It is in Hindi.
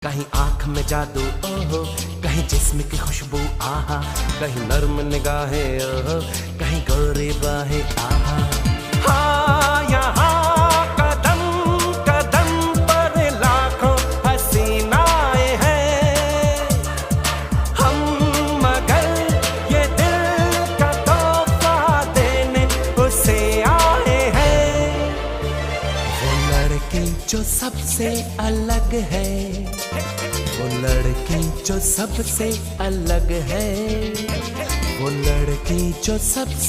कहीं आंख में जादू ओहो, कहीं जिस्म की खुशबू आहा, कहीं नर्म निगाहें ओहो, कहीं गोरी बाहें आहा। हाँ यहाँ कदम कदम पर लाखों हसीनाएं हैं हम, मगर ये दिल का तोहफा देने उसे आए हैं। वो लड़की जो सबसे अलग है, वो लड़की जो सबसे अलग है, वो लड़की जो सबसे